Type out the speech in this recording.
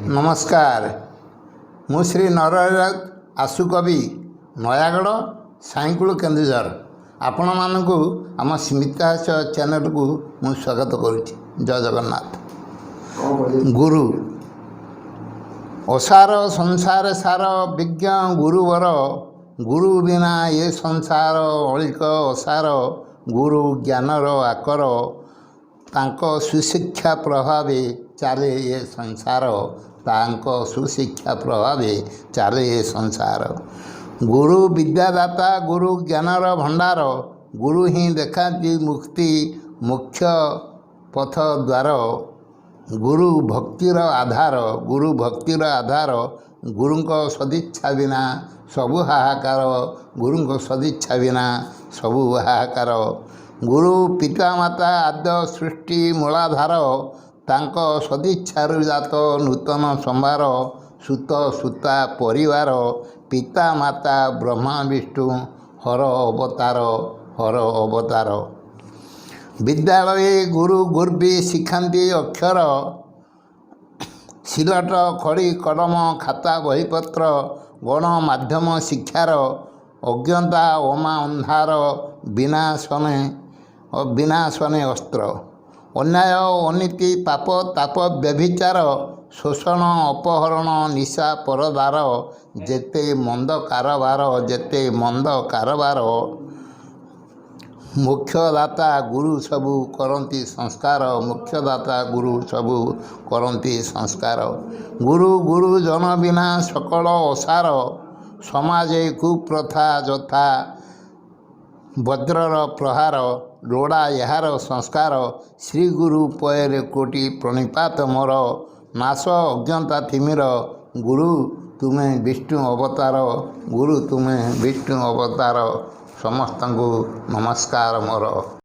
नमस्कार मु श्री नरहरि आशुकवि नयागढ़ साईकुल केन्दुझर आपण मानू आम स्मिताहास चैनल को मु स्वागत करुच्ची। जय जगन्नाथ। गुरु असार संसार सार विज्ञ गुरुवर गुरु बिना ये संसार अलिक असार गुरु ज्ञानर आकर तांको सुशिक्षा प्रभावे चले ये संसार तांको सुशिक्षा प्रभावे चले ये संसार। गुरु विद्यादाता गुरु ज्ञानर भंडार गुरु ही देखाती मुक्ति मुख्य पथ द्वार गुरु भक्तिर आधार गुरु भक्तिर आधार गुरुंको सदिच्छा बिना सबु हाहाकार गुरुंको सदिच्छा बिना सबु हाहाकार। गुरु पितामाता आद्य सृष्टि मूलाधार तांको सदिच्छारु जात नूतन संभार सुत सुता परिवार पिता माता ब्रह्मा विष्णु हर अवतार हर अवतार। विद्यालय गुरु गुर्बी शिखाती अक्षर सिलट खड़ी कलम खाता बहीपत्र गणमाध्यम शिक्षार अज्ञता ओमा अंधार विनाशने अस्त्र अन्याय अनीति पाप ताप व्यभिचार शोषण अपहरण निशा परदार जेते मंद कारबार मुख्यदाता गुरु सबु करंती संस्कार मुख्यदाता गुरु सबु करंती संस्कार। गुरु गुरु जन बिना सकल असार समाज कुप्रथा जथा वज्रर प्रहार लोड़ा यार संस्कार श्री गुरु पयर कोटि प्रणिपात मोर नाश अज्ञता थिमिर गुरु तुम्हें विष्णु अवतार गुरु तुम्हें विष्णु अवतार। समस्त नमस्कार मोर।